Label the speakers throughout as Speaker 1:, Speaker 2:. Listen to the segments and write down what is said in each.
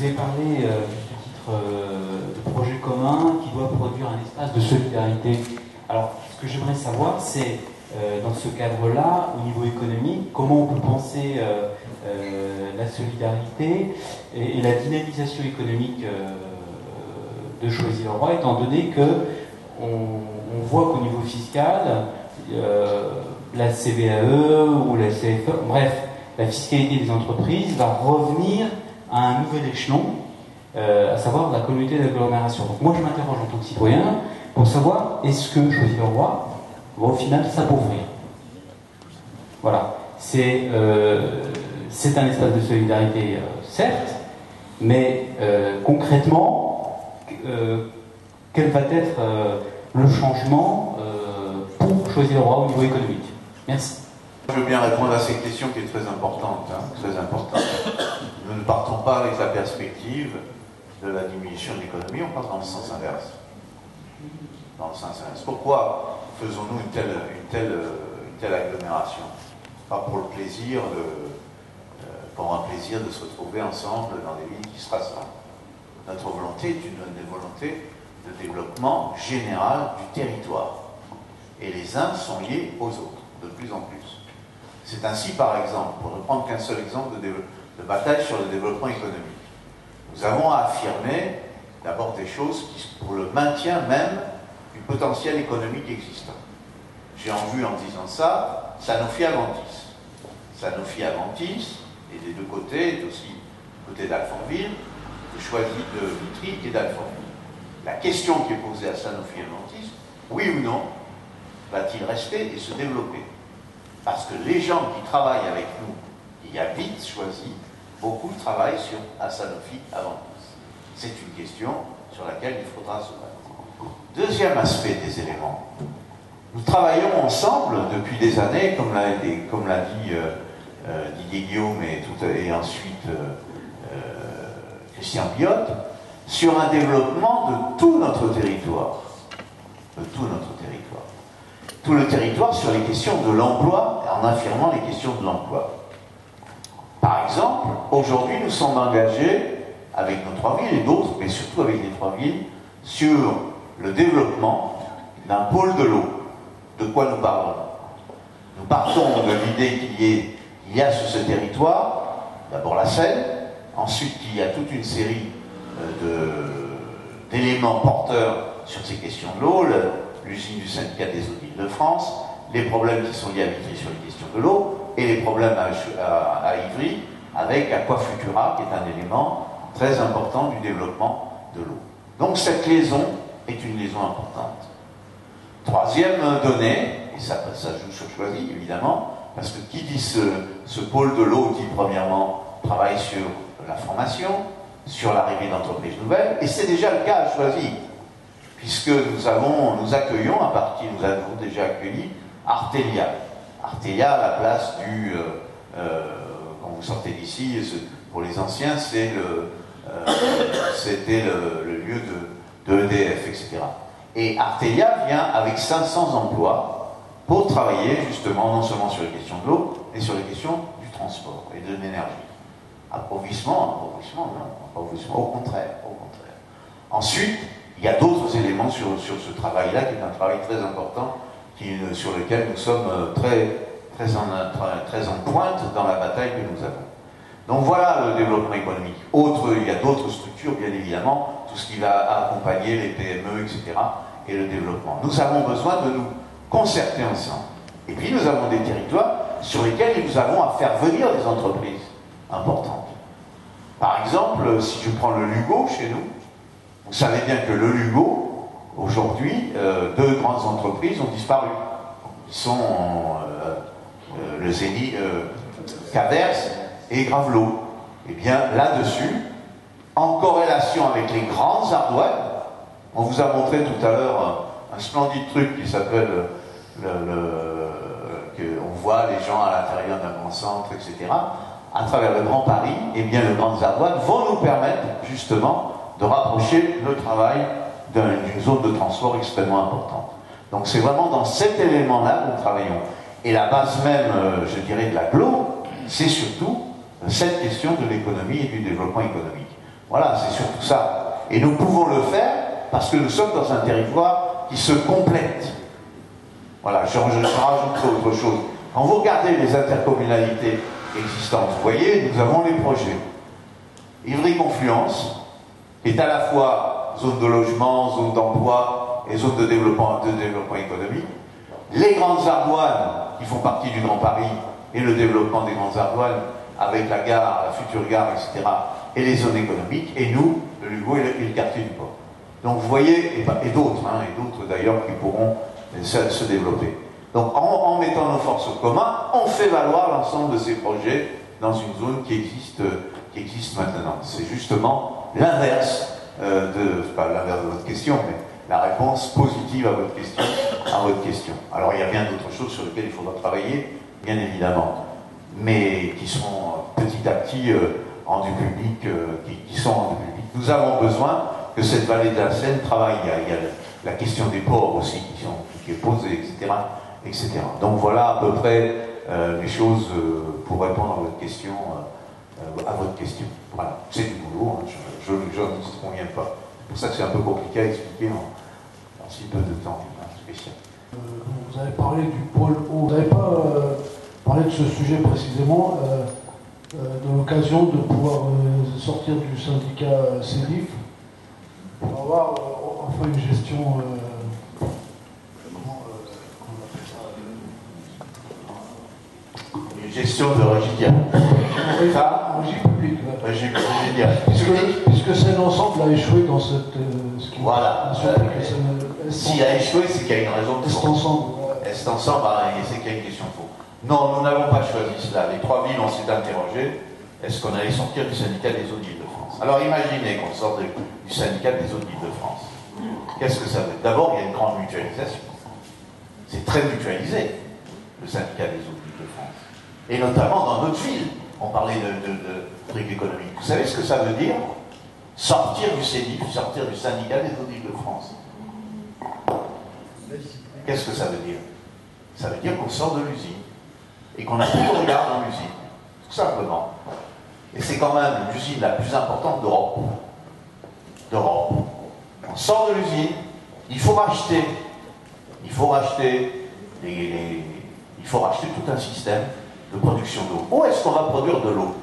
Speaker 1: vous avez parlé du titre de projet commun qui doit produire un espace de solidarité. Alors, ce que j'aimerais savoir, c'est dans ce cadre-là, au niveau économique, comment on peut penser la solidarité et la dynamisation économique de Choisy-le-Roi, étant donné que on voit qu'au niveau fiscal, la CVAE ou la CFE, bref, la fiscalité des entreprises va revenir à un nouvel échelon, à savoir la communauté d'agglomération. Donc moi je m'interroge en tant que citoyen pour savoir est-ce que Choisy-le-Roi va au final s'appauvrir. Voilà. C'est un espace de solidarité, certes, mais concrètement, quel va être le changement pour Choisy-le-Roi au niveau économique? Merci.
Speaker 2: Je veux bien répondre à cette question qui est très importante. Très importante. Nous ne partons pas avec la perspective de la diminution de l'économie, on part dans le sens inverse. Dans le sens inverse. Pourquoi faisons-nous une telle agglomération? Pas pour le plaisir pour un plaisir de se retrouver ensemble dans des villes qui se rassemblent. Notre volonté est une volonté de développement général du territoire. Et les uns sont liés aux autres, de plus en plus. C'est ainsi, par exemple, pour ne prendre qu'un seul exemple de bataille sur le développement économique, nous avons à affirmer d'abord des choses qui, pour le maintien même du potentiel économique existant. J'ai en vue, en disant ça, Sanofi-Aventis. Sanofi-Aventis, et des deux côtés, est aussi du côté d'Alfortville, de Choisy, de Vitry et d'Alfortville. La question qui est posée à Sanofi-Aventis, oui ou non, va-t-il rester et se développer? Parce que les gens qui travaillent avec nous, il y a vite Choisy, beaucoup travaillent à Sanofi-Aventis. C'est une question sur laquelle il faudra se battre. Deuxième aspect des éléments. Nous travaillons ensemble depuis des années, comme l'a dit Didier Guillaume et ensuite Christian Biotte, sur un développement de tout notre territoire. De tout notre territoire. Tout le territoire sur les questions de l'emploi, en affirmant les questions de l'emploi. Par exemple, aujourd'hui, nous sommes engagés avec nos trois villes et d'autres, mais surtout avec les trois villes, sur le développement d'un pôle de l'eau. De quoi nous parlons? Nous partons de l'idée qu'il y a sur ce territoire, d'abord la Seine, ensuite qu'il y a toute une série d'éléments porteurs sur ces questions de l'eau, l'usine du syndicat des eaux d'Île-de-France, les problèmes qui sont liés à Vitry sur les questions de l'eau, et les problèmes à Ivry, avec Aquafutura, qui est un élément très important du développement de l'eau. Donc cette liaison est une liaison importante. Troisième donnée, et ça joue sur Choisy, évidemment, parce que qui dit ce pôle de l'eau dit premièrement travaille sur la formation, sur l'arrivée d'entreprises nouvelles, et c'est déjà le cas à Choisy, puisque nous avons déjà accueilli Artelia. Artelia, à la place quand vous sortez d'ici, pour les anciens, c'était le lieu de EDF, etc. Et Artelia vient avec 500 emplois pour travailler justement non seulement sur les questions de l'eau, mais sur les questions du transport et de l'énergie. Appauvrissement, au contraire. Ensuite, il y a d'autres éléments sur ce travail-là, qui est un travail très important, sur lequel nous sommes très en pointe dans la bataille que nous avons. Donc voilà le développement économique. Il y a d'autres structures, bien évidemment, tout ce qui va accompagner les PME, etc., et le développement. Nous avons besoin de nous concerter ensemble. Et puis nous avons des territoires sur lesquels nous avons à faire venir des entreprises importantes. Par exemple, si je prends le Lugo chez nous, vous savez bien que le Lugo, aujourd'hui, deux grandes entreprises ont disparu. Ils sont le Zénith, Caders et Gravelot. Et bien là-dessus, en corrélation avec les grandes ardoines, on vous a montré tout à l'heure un splendide truc qui s'appelle on voit les gens à l'intérieur d'un grand centre, etc. À travers le Grand Paris, et bien les grandes ardoines vont nous permettre justement de rapprocher le travail d'une zone de transport extrêmement importante. Donc c'est vraiment dans cet élément-là que nous travaillons. Et la base même, je dirais, de l'agglo, c'est surtout cette question de l'économie et du développement économique. Voilà, c'est surtout ça. Et nous pouvons le faire parce que nous sommes dans un territoire qui se complète. Voilà, je rajoute autre chose. Quand vous regardez les intercommunalités existantes, vous voyez, nous avons les projets. Ivry-Confluence est à la fois zone de logement, zone d'emploi et zone de développement économique. Les Grandes Ardoines, qui font partie du Grand Paris, et le développement des Grandes Ardoines, avec la gare, la future gare, etc., et les zones économiques, et nous, le Lugo et le quartier du port. Donc vous voyez, et d'autres d'ailleurs qui pourront se développer. Donc en mettant nos forces au commun, on fait valoir l'ensemble de ces projets dans une zone qui existe maintenant. C'est justement l'inverse pas l'inverse de votre question, mais la réponse positive à votre question. Alors il y a bien d'autres choses sur lesquelles il faudra travailler, bien évidemment, mais qui seront petit à petit rendues publiques, qui sont rendues publiques. Nous avons besoin que cette vallée de la Seine travaille. Il y a la question des ports aussi qui est posée, etc. Donc voilà à peu près les choses pour répondre à votre question. Voilà, c'est du boulot, hein. Je ne conviens pas. C'est pour ça que c'est un peu compliqué à expliquer en si peu de temps. Spécial.
Speaker 3: Vous avez parlé du pôle eau. Vous n'avez pas parlé de ce sujet précisément, de l'occasion de pouvoir sortir du syndicat CEDIF pour avoir enfin une gestion.
Speaker 2: Une gestion de régie publique.
Speaker 3: Puisque c'est l'ensemble a échoué dans cette.
Speaker 2: Voilà. S'il a échoué, c'est qu'il y a une raison de fond. Est ensemble, c'est qu'il y a une question de fond. Non, nous n'avons pas choisi cela. Les trois villes, on s'est interrogé. Est-ce qu'on allait sortir du syndicat des eaux d'Île-de-France? Alors imaginez qu'on sorte du syndicat des eaux d'Île-de-France. Qu'est-ce que ça veut dire? D'abord, il y a une grande mutualisation. C'est très mutualisé, le syndicat des eaux d'Île-de-France. Et notamment dans notre ville. On parlait de trucs économiques. Vous savez ce que ça veut dire? Sortir du CEDIF, sortir du syndicat des eaux d'Île-de-France. Qu'est-ce que ça veut dire? Ça veut dire qu'on sort de l'usine et qu'on n'a plus de regard dans l'usine. Tout simplement. Et c'est quand même l'usine la plus importante d'Europe. On sort de l'usine, il faut racheter. Il faut racheter tout un système de production d'eau. Où est-ce qu'on va produire de l'eau?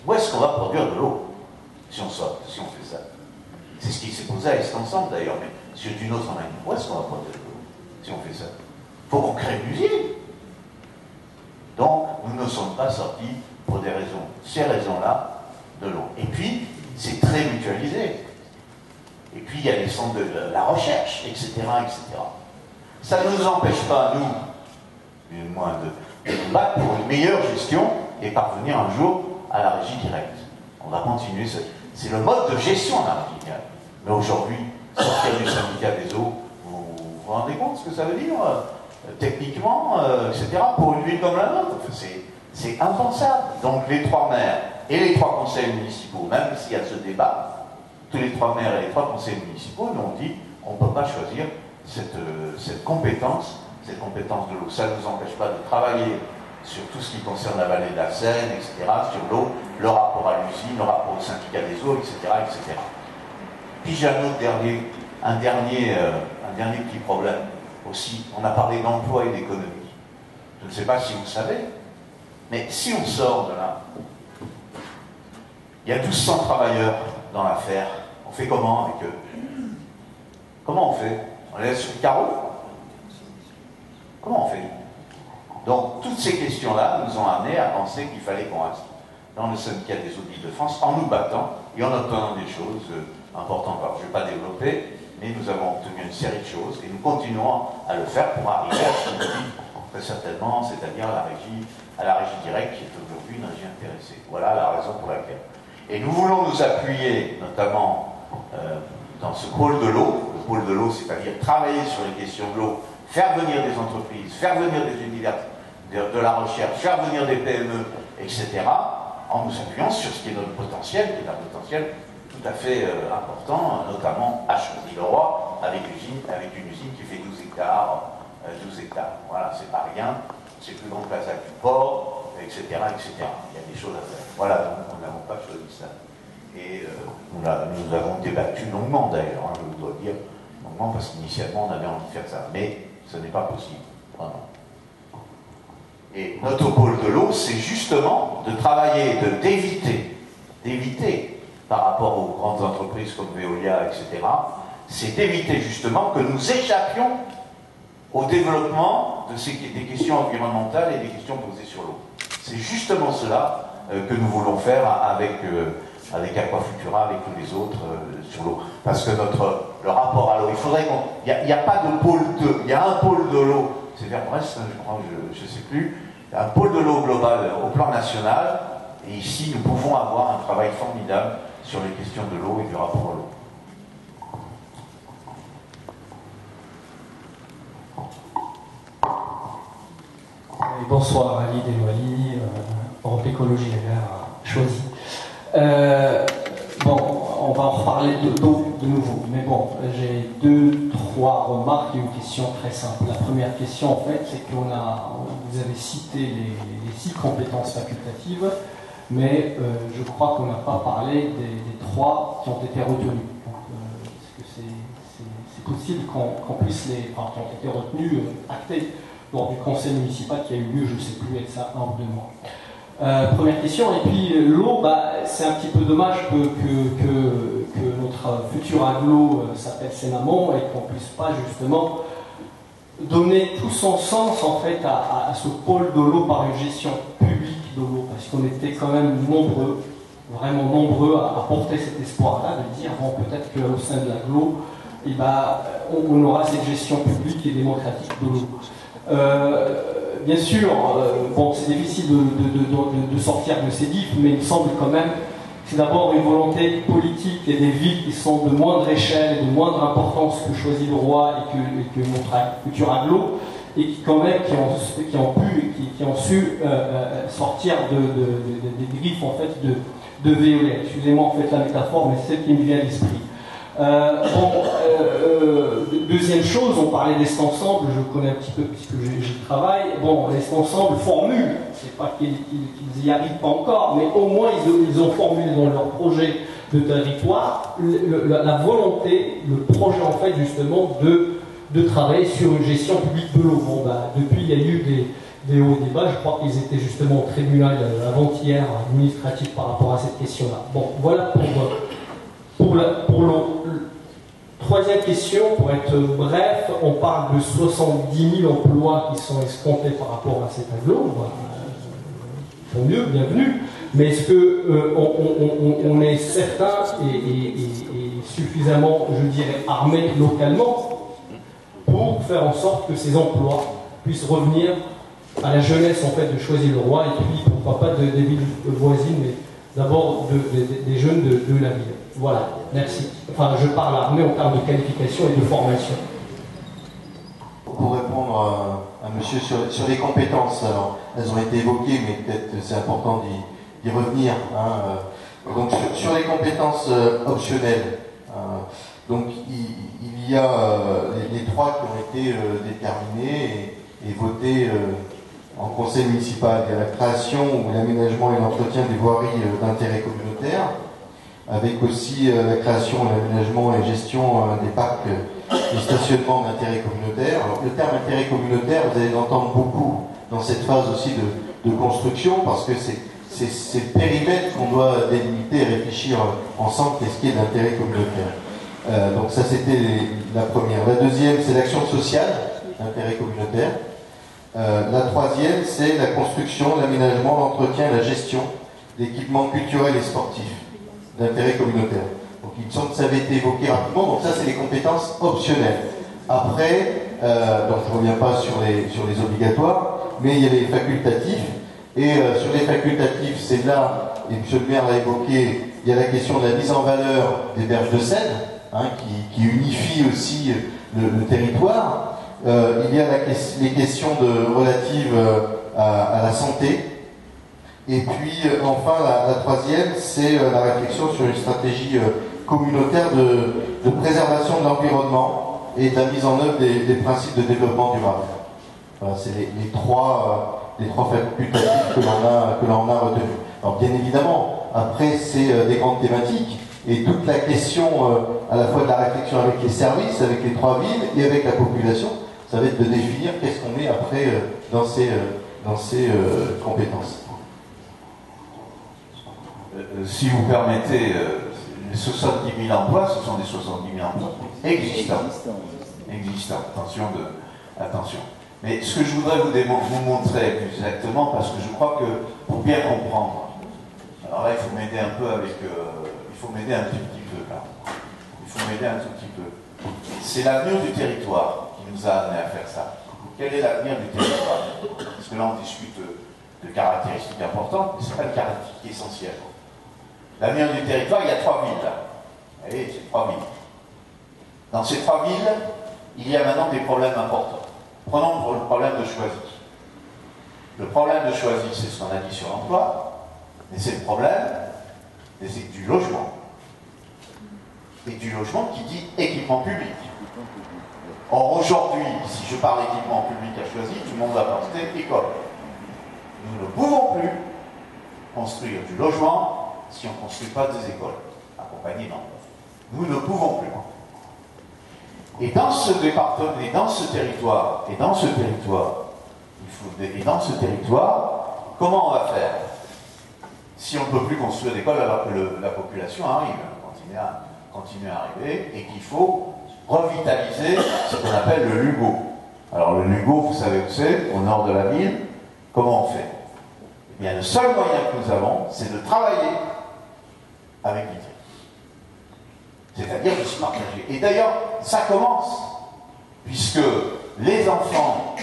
Speaker 2: Où est-ce qu'on va produire de l'eau si on fait ça? C'est ce qui s'est posé à Est ensemble d'ailleurs, mais d'une autre manière. Où est-ce qu'on va produire de l'eau si on fait ça? Il faut qu'on crée une usine. Donc, nous ne sommes pas sortis pour ces raisons-là, de l'eau. Et puis, c'est très mutualisé. Et puis, il y a les centres de la recherche, etc., etc. Ça ne nous empêche pas, nous, du moins, de nous battre pour une meilleure gestion et parvenir un jour à la régie directe. On va continuer. C'est le mode de gestion de la régie directe. Mais aujourd'hui, sortir du syndicat des eaux, vous vous rendez compte ce que ça veut dire techniquement, etc., pour une ville comme la nôtre? C'est impensable. Donc les trois maires et les trois conseils municipaux, même s'il y a ce débat, tous les trois maires et les trois conseils municipaux nous ont dit on ne peut pas choisir cette compétence de l'eau. Ça ne nous empêche pas de travailler sur tout ce qui concerne la vallée de la Seine, etc., sur l'eau, le rapport à l'usine, le rapport au syndicat des eaux, etc., etc. Puis j'ai un dernier petit problème aussi. On a parlé d'emploi et d'économie. Je ne sais pas si vous savez, mais si on sort de là, il y a 1200 travailleurs dans l'affaire. On fait comment avec eux? Comment on fait? On les laisse sur le carreau? Comment on fait? Donc, toutes ces questions-là nous ont amené à penser qu'il fallait qu'on reste dans le syndicat des eaux d'Île-de-France en nous battant et en obtenant des choses importantes. Alors, je ne vais pas développer, mais nous avons obtenu une série de choses et nous continuons à le faire pour arriver à ce qu'on dit très certainement, c'est-à-dire à la régie directe qui est aujourd'hui une régie intéressée. Voilà la raison pour laquelle. Et nous voulons nous appuyer notamment dans ce pôle de l'eau. Le pôle de l'eau, c'est-à-dire travailler sur les questions de l'eau, faire venir des entreprises, faire venir des universités, de la recherche, faire venir des PME, etc., en nous appuyant sur ce qui est notre potentiel, qui est un potentiel tout à fait important, notamment à Choisy-le-Roi, avec une usine qui fait 12 hectares. Voilà, c'est pas rien, c'est plus grand que la ZAC du port, etc., etc. Il y a des choses à faire. Voilà, donc nous n'avons pas choisi ça. Et nous avons débattu longuement d'ailleurs, hein, je dois dire, longuement, parce qu'initialement on avait envie de faire ça, mais ce n'est pas possible, vraiment. Et notre pôle de l'eau, c'est justement de travailler, d'éviter, par rapport aux grandes entreprises comme Veolia, etc., c'est d'éviter justement que nous échappions au développement des questions environnementales et des questions posées sur l'eau. C'est justement cela que nous voulons faire avec Aquafutura, avec tous les autres sur l'eau. Parce que le rapport à l'eau, il faudrait il n'y a pas de pôle 2, il y a un pôle de l'eau, c'est vers Brest, je crois, je ne sais plus, il y a un pôle de l'eau global au plan national, et ici nous pouvons avoir un travail formidable sur les questions de l'eau et du rapport à l'eau.
Speaker 4: Bonsoir, Ali Delouali, Europe Écologie Les Verts choisi. Bon, on va en reparler de nouveau, mais bon, j'ai 2-3 remarques et une question très simple. La première question, en fait, c'est vous avez cité les 6 compétences facultatives, mais je crois qu'on n'a pas parlé des 3 qui ont été retenues. Est-ce que c'est possible qu'on puisse qui ont été retenus, actés lors du conseil municipal qui a eu lieu, je ne sais plus, avec ça, 1 ou 2 mois. Première question, et puis l'eau, c'est un petit peu dommage que notre futur aglo s'appelle Sénamont et qu'on ne puisse pas justement donner tout son sens en fait à ce pôle de l'eau par une gestion publique de l'eau, parce qu'on était quand même nombreux, vraiment nombreux à porter cet espoir-là, de dire bon, peut-être qu'au sein de l'aglo, on aura cette gestion publique et démocratique de l'eau. Bien sûr, bon, c'est difficile de sortir de ces diffs, mais il me semble quand même que c'est d'abord une volonté politique et des villes qui sont de moindre échelle et de moindre importance que Choisy-le-Roi et que notre futur aglo, et qui quand même qui ont su sortir des griffes en fait de Veolia. Excusez-moi en fait la métaphore, mais c'est celle qui me vient à l'esprit. Deuxième chose, on parlait d'Est Ensemble, je connais un petit peu puisque j'y travaille. Bon, l'Est Ensemble formule, c'est pas qu'ils y arrivent pas encore, mais au moins ils ont formulé dans leur projet de territoire la volonté, le projet en fait justement de travailler sur une gestion publique de l'eau. Bon, depuis il y a eu des hauts débats, je crois qu'ils étaient justement au tribunal avant-hier administratif par rapport à cette question-là. Bon, voilà pour l'eau. Troisième question, pour être bref, on parle de 70 000 emplois qui sont escomptés par rapport à cet aglo. Tant mieux, bienvenue. Mais est-ce qu'on est certain et suffisamment, je dirais, armé localement pour faire en sorte que ces emplois puissent revenir à la jeunesse en fait de Choisy-le-Roi et puis pourquoi pas des villes voisines, mais d'abord des jeunes de la ville. Voilà, merci. Enfin, je parle armé en termes de qualification et de formation.
Speaker 5: Pour répondre à monsieur sur les compétences, alors, elles ont été évoquées, mais peut-être c'est important d'y revenir. Donc, sur les compétences optionnelles, donc, il y a les 3 qui ont été déterminées et votées en conseil municipal. Il y a la création ou l'aménagement et l'entretien des voiries d'intérêt communautaire, avec aussi la création, l'aménagement et gestion des parcs de stationnement d'intérêt communautaire. Alors, le terme intérêt communautaire, vous allez l'entendre beaucoup dans cette phase aussi de construction, parce que c'est le périmètre qu'on doit délimiter et réfléchir ensemble, qu'est-ce qui est d'intérêt communautaire. Donc ça, c'était la première. La deuxième, c'est l'action sociale d'intérêt communautaire. La troisième, c'est la construction, l'aménagement, l'entretien et la gestion d'équipements culturels et sportifs d'intérêt communautaire. Donc il me semble que ça avait été évoqué rapidement, donc ça c'est les compétences optionnelles. Après, donc je ne reviens pas sur les obligatoires, mais il y a les facultatifs, et sur les facultatifs, c'est là, et M. le maire l'a évoqué, il y a la question de la mise en valeur des berges de Seine, qui unifie aussi le territoire. Il y a les questions relatives à la santé. Et puis, enfin, la troisième, c'est la réflexion sur une stratégie communautaire de préservation de l'environnement et de la mise en œuvre des principes de développement durable. Voilà, c'est les trois facultatifs que l'on a retenus. Alors, bien évidemment, après, c'est des grandes thématiques. Et toute la question, à la fois de la réflexion avec les services, avec les 3 villes et avec la population, ça va être de définir qu'est-ce qu'on met après dans ces compétences.
Speaker 2: Si vous permettez, les 70 000 emplois, ce sont des 70 000 emplois existants. Attention. Mais ce que je voudrais vous montrer plus exactement, parce que je crois que pour bien comprendre, alors là il faut m'aider un peu avec, il faut m'aider un petit peu là. Il faut m'aider un tout petit peu. C'est l'avenir du territoire qui nous a amené à faire ça. Quel est l'avenir du territoire? Parce que là on discute de caractéristiques importantes, mais ce n'est pas une caractéristique essentielle. L'avenir du territoire, il y a 3 villes là. Vous voyez, c'est 3 villes. Dans ces 3 villes, il y a maintenant des problèmes importants. Prenons le problème de Choisy. Le problème de Choisy, c'est ce qu'on a dit sur l'emploi, mais c'est le problème du logement. Et du logement qui dit équipement public. Or aujourd'hui, si je parle d'équipement public à Choisy, tout le monde va penser école. Nous ne pouvons plus construire du logement si on ne construit pas des écoles accompagnées d'emplois. Nous ne pouvons plus. Et dans ce département, et dans ce territoire, comment on va faire si on ne peut plus construire d'école alors que la population arrive, continue à arriver, et qu'il faut revitaliser ce qu'on appelle le Lugo. Alors le Lugo, vous savez où c'est, au nord de la ville. Comment on fait? Eh bien, le seul moyen que nous avons, c'est de travailler avec Vitry. C'est-à-dire de se partager. Et d'ailleurs, ça commence, puisque les enfants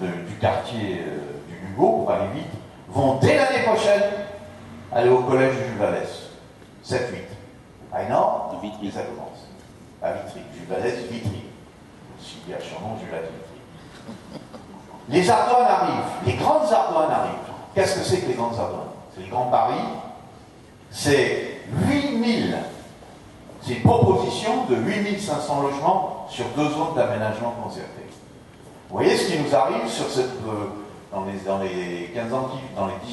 Speaker 2: du quartier du Lugo, pour aller vite, vont dès l'année prochaine aller au collège Jules Vallès. 7-8. À Hénor, et ça commence. À Vitry. Jules Vallès, Vitry. Si il y a Chambon, Jules Vallès, Vitry. Les Ardoines arrivent. Les grandes Ardoines arrivent. Qu'est-ce que c'est que les grandes Ardoines? C'est les grands Paris. C'est 8000. C'est une proposition de 8500 logements sur 2 zones d'aménagement concerté. Vous voyez ce qui nous arrive sur cette, dans les 10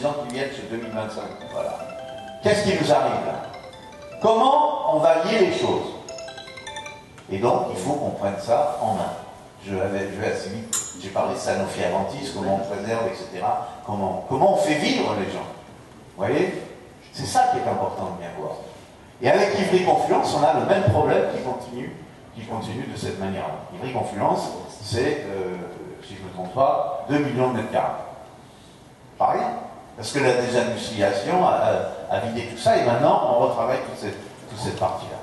Speaker 2: ans qui viennent sur 2025. Voilà. Qu'est-ce qui nous arrive là? Comment on va lier les choses? Et donc, il faut qu'on prenne ça en main. Je vais assez vite. J'ai parlé de Sanofi Aventis, comment on préserve, etc. Comment on fait vivre les gens? Vous voyez? C'est ça qui est important de bien voir. Et avec Ivry-Confluence, on a le même problème qui continue de cette manière-là. Ivry-Confluence, c'est, si je ne me trompe pas, 2 millions de mètres carrés. Pas rien. Parce que la désindustrialisation a vidé tout ça et maintenant on retravaille toute cette partie-là.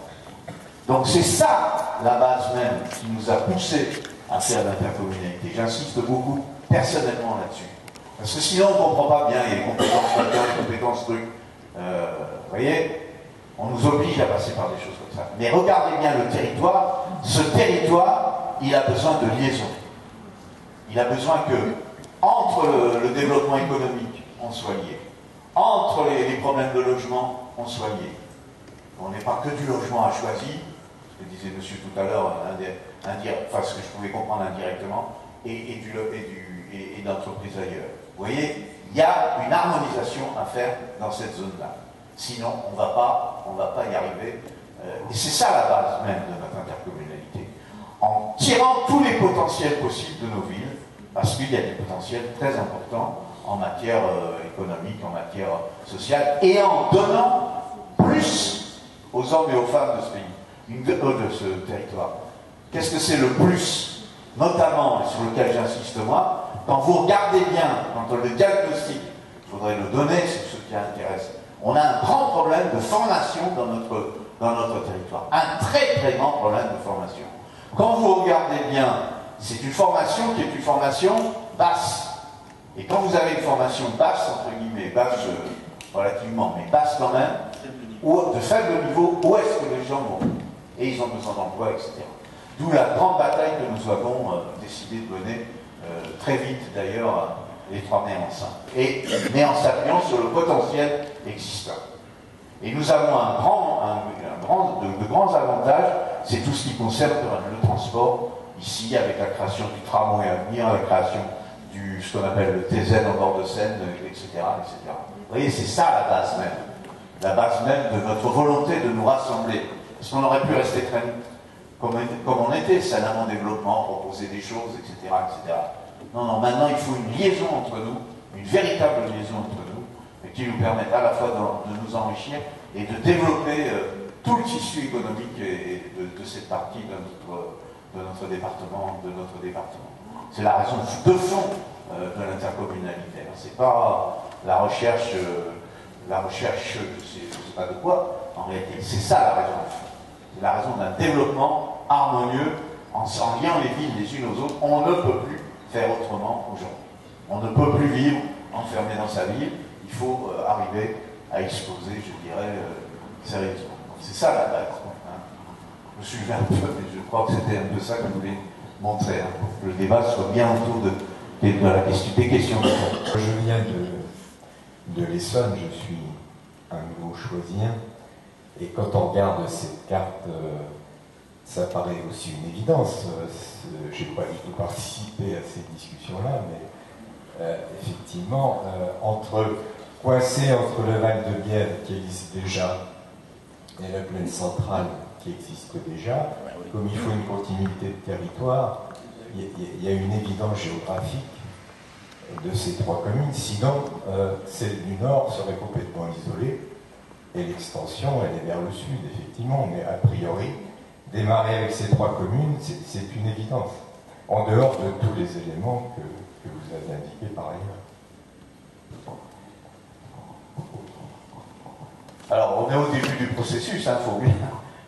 Speaker 2: Donc c'est ça la base même qui nous a poussé à faire l'intercommunalité. J'insiste beaucoup personnellement là-dessus. Parce que sinon on ne comprend pas bien les compétences là-dedans, les compétences trucs. Vous voyez, on nous oblige à passer par des choses comme ça. Mais regardez bien le territoire. Ce territoire, il a besoin de liaison. Il a besoin que, entre le développement économique, on soit lié. Entre les problèmes de logement, on soit lié. On n'est pas que du logement à choisir, ce que disait monsieur tout à l'heure, enfin ce que je pouvais comprendre indirectement, et d'entreprises ailleurs. Vous voyez, il y a une harmonisation à faire dans cette zone-là. Sinon, on ne va pas y arriver. Et c'est ça la base même de notre intercommunalité. En tirant tous les potentiels possibles de nos villes, parce qu'il y a des potentiels très importants en matière économique, en matière sociale, et en donnant plus aux hommes et aux femmes de ce pays, de ce territoire. Qu'est-ce que c'est le plus? Notamment, et sur lequel j'insiste moi, quand vous regardez bien, quand le diagnostic, il faudrait le donner, c'est ce qui intéresse. On a un grand problème de formation dans notre territoire. Un très très grand problème de formation. Quand vous regardez bien, c'est une formation qui est une formation basse. Et quand vous avez une formation basse, entre guillemets, basse relativement, mais basse quand même, ou de faible niveau, où est-ce que les gens vont? Et ils ont besoin d'emploi, etc. D'où la grande bataille que nous avons décidé de mener très vite d'ailleurs, les 3 mai ensemble. Mais en s'appuyant sur le potentiel existant. Et nous avons de grands avantages, c'est tout ce qui concerne le transport, ici avec la création du tramway à venir, la création ce qu'on appelle le TZ en bord de Seine, etc., etc. voyez, c'est ça la base même. La base même de notre volonté de nous rassembler. Parce qu'on aurait pu rester très comme on était, salamment développement, proposer des choses, etc., etc. Non, non, maintenant il faut une liaison entre nous, une véritable liaison entre nous, qui nous permette à la fois de nous enrichir et de développer tout le tissu économique de cette partie de notre département. C'est la raison de fond de l'intercommunalité. C'est pas la recherche, je sais pas de quoi, en réalité. C'est ça la raison de fond. C'est la raison d'un développement harmonieux en liant les villes les unes aux autres. On ne peut plus faire autrement aujourd'hui. On ne peut plus vivre enfermé dans sa ville. Il faut arriver à exposer, je dirais, sérieusement. C'est ça la base. Hein. Je me suis levé un peu, mais je crois que c'était un peu ça que je voulais montrer, hein, pour que le débat soit bien autour des questions de fond.
Speaker 6: Je viens de l'Essonne, je suis un nouveau choisien, et quand on regarde cette carte, ça paraît aussi une évidence. Je n'ai pas du tout participé à ces discussions-là, mais effectivement, coincé entre le Val de Bièvre qui existe déjà et la plaine centrale qui existe déjà, comme il faut une continuité de territoire, il y a une évidence géographique de ces trois communes, sinon celle du nord serait complètement isolée et l'extension elle est vers le sud effectivement, mais a priori démarrer avec ces trois communes c'est une évidence, en dehors de tous les éléments que vous avez indiqués par ailleurs.
Speaker 2: Alors, on est au début du processus, hein,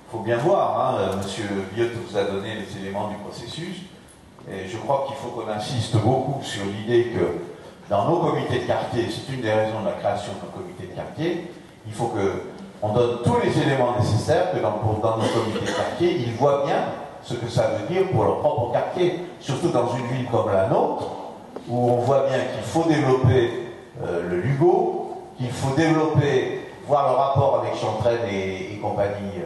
Speaker 2: faut bien voir. Hein, Monsieur Biot vous a donné les éléments du processus, et je crois qu'il faut qu'on insiste beaucoup sur l'idée que dans nos comités de quartier, c'est une des raisons de la création de nos comités de quartier, il faut qu'on donne tous les éléments nécessaires, que dans nos comités de quartier, ils voient bien ce que ça veut dire pour leur propre quartier, surtout dans une ville comme la nôtre, où on voit bien qu'il faut développer le Lugo, qu'il faut développer voir le rapport avec Chantraine et compagnie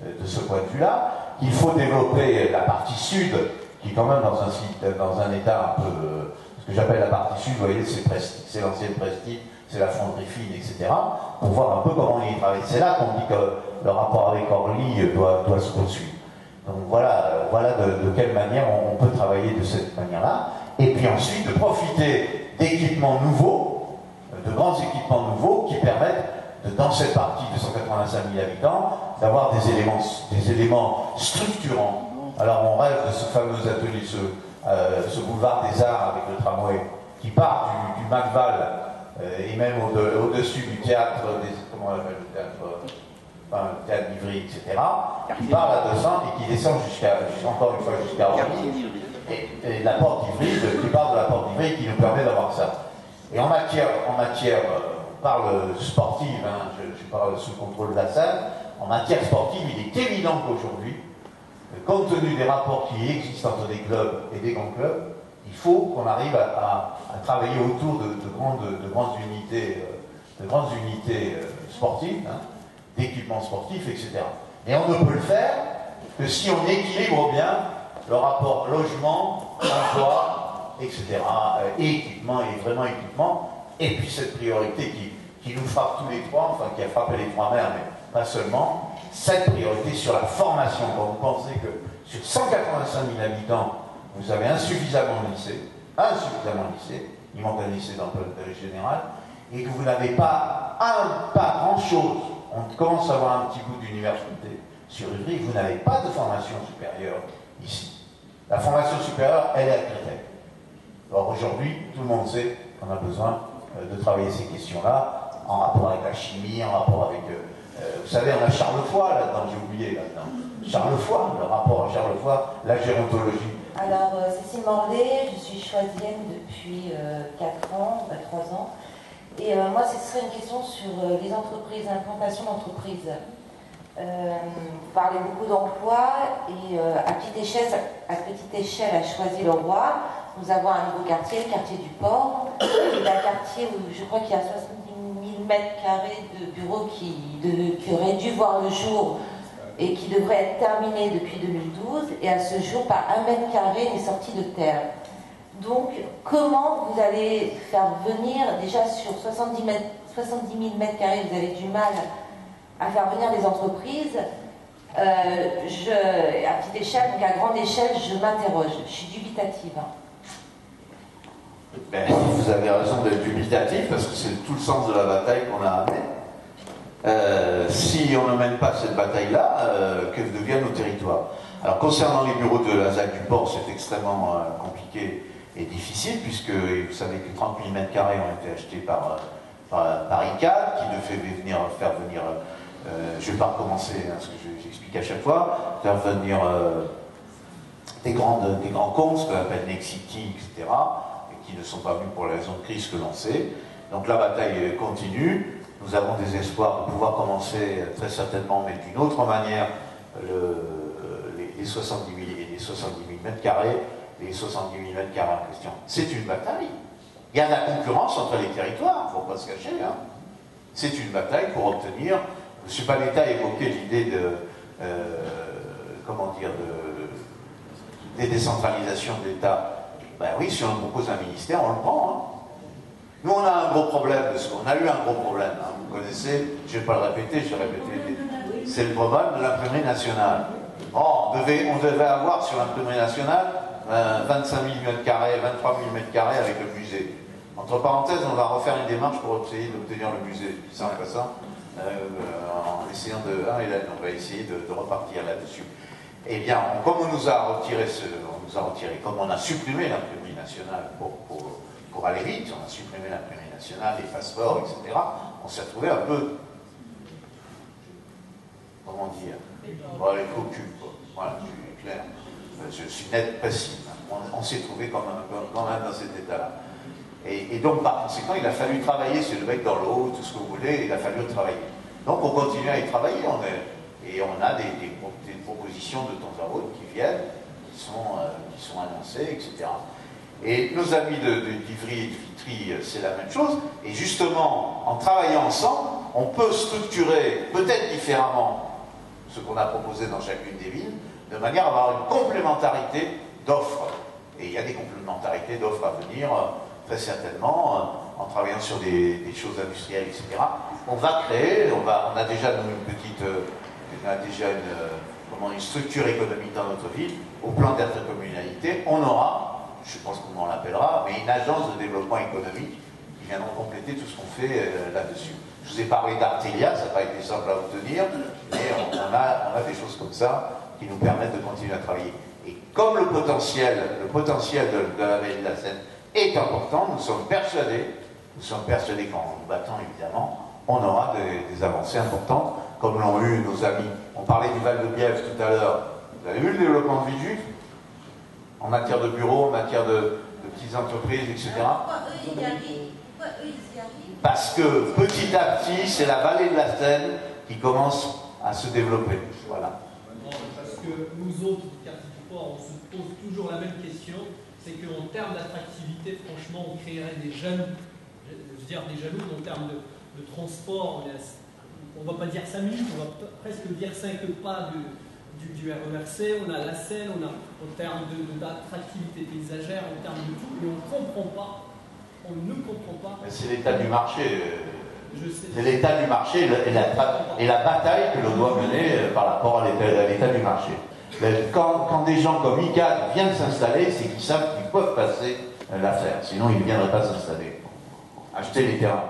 Speaker 2: de ce point de vue-là, qu'il faut développer la partie sud, qui est quand même dans un état un peu, ce que j'appelle la partie sud, vous voyez, c'est l'ancienne Prestige, c'est la fonderie fine, etc., pour voir un peu comment il travaille. C'est là qu'on dit que le rapport avec Orly doit se poursuivre. Donc voilà de quelle manière on peut travailler de cette manière-là, et puis ensuite de profiter d'équipements nouveaux, de grands équipements nouveaux qui permettent dans cette partie de 185 000 habitants, d'avoir des éléments structurants. Alors on rêve de ce fameux atelier, ce boulevard des Arts avec le tramway, qui part du Macval, et même au-dessus du théâtre, comment on appelle le théâtre d'Ivry, etc., qui part là-dedans et qui descend encore une fois jusqu'à Orly, et la porte d'Ivry, qui part de la porte d'Ivry, qui nous permet d'avoir ça. Et en matière parle sportive, hein, je parle sous contrôle de la salle, en matière sportive, il est évident qu'aujourd'hui, compte tenu des rapports qui existent entre des clubs et des grands clubs, il faut qu'on arrive à travailler autour de grandes unités sportives, hein, d'équipements sportifs, etc. Et on ne peut le faire que si on équilibre bien le rapport logement, emploi, etc. Et équipement, et vraiment équipement. Et puis cette priorité qui nous frappe tous les trois, enfin qui a frappé les trois maires, mais pas seulement, cette priorité sur la formation. Quand vous pensez que sur 185 000 habitants, vous avez insuffisamment de lycées, il manque un lycée dans le général, et que vous n'avez pas grand-chose, on commence à avoir un petit bout d'université sur Ivry, vous n'avez pas de formation supérieure ici. La formation supérieure, elle est à Créteil. Or aujourd'hui, tout le monde sait qu'on a besoin de travailler ces questions-là, en rapport avec la chimie, en rapport avec... vous savez, on a Charlefoy là-dedans, j'ai oublié là-dedans. Charlefoy, le rapport à Charlefoy, la gérontologie.
Speaker 7: Alors, Cécile Mordet, je suis choisienne depuis 4 ans, 3 ans. Et moi, ce serait une question sur les entreprises, l'implantation d'entreprises. Vous parlez beaucoup d'emplois et à petite échelle, à Choisy-le-Roi, nous avons un nouveau quartier, le quartier du Port, qui est un quartier où je crois qu'il y a 70 000 mètres carrés de bureaux qui auraient dû voir le jour et qui devraient être terminés depuis 2012, et à ce jour, pas 1 mètre carré n'est sorti de terre. Donc, comment vous allez faire venir, déjà sur 70 70 000 mètres carrés, vous avez du mal à faire venir des entreprises. À petite échelle, donc à grande échelle, je m'interroge. Je suis dubitative.
Speaker 2: Ben, vous avez raison d'être dubitatif, parce que c'est tout le sens de la bataille qu'on a amenée. Si on ne mène pas cette bataille-là, que deviennent nos territoires? Alors, concernant les bureaux de la ZAC du port, c'est extrêmement compliqué et difficile, puisque vous savez que 30 000 mètres carrés ont été achetés par ICAD, qui devait faire venir, je ne vais pas recommencer ce que j'explique à chaque fois, faire venir des grands comptes, ce qu'on appelle Nexity, etc., et qui ne sont pas venus pour la raison de crise que l'on sait. Donc la bataille continue. Nous avons des espoirs de pouvoir commencer très certainement, mais d'une autre manière, les 70 000 mètres carrés, les 70 000 mètres carrés en question. C'est une bataille. Il y a de la concurrence entre les territoires, il ne faut pas se cacher. Hein. C'est une bataille pour obtenir. M. Panetta a évoqué l'idée des décentralisations de l'État. Ben oui, si on nous propose un ministère, on le prend. Hein. Nous, on a un gros problème, on a eu un gros problème. Hein. Vous connaissez, je ne vais pas le répéter, je vais répéter. C'est le problème de l'imprimerie nationale. Oh, on devait avoir sur l'imprimerie nationale 25 000 mètres carrés, 23 000 mètres carrés avec le musée. Entre parenthèses, on va refaire une démarche pour essayer d'obtenir le musée. Ça, on fait ça. En essayant on va essayer de repartir là-dessus. Eh bien, comme on nous a retiré, comme on a supprimé l'imprimerie nationale pour aller vite, on a supprimé l'imprimerie nationale, les passeports, etc., on s'est retrouvé un peu, comment dire, les cocu, voilà, je suis clair, je suis net précis, on s'est trouvé quand même dans cet état-là. Et donc, par conséquent, il a fallu travailler sur le bec dans l'eau, tout ce que vous voulez, il a fallu travailler. Donc, on continue à y travailler, et on a des propositions de temps à autre qui viennent, qui sont annoncées, etc. Et nos amis d'Ivry et de Vitry, c'est la même chose. Et justement, en travaillant ensemble, on peut structurer peut-être différemment ce qu'on a proposé dans chacune des villes, de manière à avoir une complémentarité d'offres. Et il y a des complémentarités d'offres à venir, très certainement, en travaillant sur des choses industrielles, etc. On va créer, on a déjà une structure économique dans notre ville. Au plan d'intercommunalité, on aura, je pense qu'on en l'appellera, mais une agence de développement économique qui viendra compléter tout ce qu'on fait là-dessus. Je vous ai parlé d'Artelia, ça n'a pas été simple à obtenir, mais on a des choses comme ça qui nous permettent de continuer à travailler. Et comme le potentiel de la vallée de la Seine est important, nous sommes persuadés qu'en nous battant évidemment, on aura des avancées importantes, comme l'ont eu nos amis. On parlait du Val de Bièvre tout à l'heure. Vous avez vu le développement de Villejuif en matière de bureaux, en matière de petites entreprises, etc.
Speaker 7: Pourquoi eux, ils y arrivent?
Speaker 2: Parce que petit à petit, c'est la vallée de la Seine qui commence à se développer. Voilà.
Speaker 8: Parce que nous autres, du quartier du port, on se pose toujours la même question, c'est qu'en termes d'attractivité, franchement, on créerait des jaloux. Je veux dire des jaloux en termes de transport. On ne va pas dire 5 minutes, on va presque dire 5 pas du RERC, on a la Seine, on a en termes d'attractivité paysagère, en termes de tout, mais on ne comprend pas. On ne comprend pas.
Speaker 2: C'est l'état du marché. C'est l'état du marché et la bataille que l'on doit mener par rapport à l'état du marché. Quand des gens comme ICAD viennent s'installer, c'est qu'ils savent qu'ils peuvent passer l'affaire. Sinon, ils ne viendraient pas s'installer. Acheter les terrains.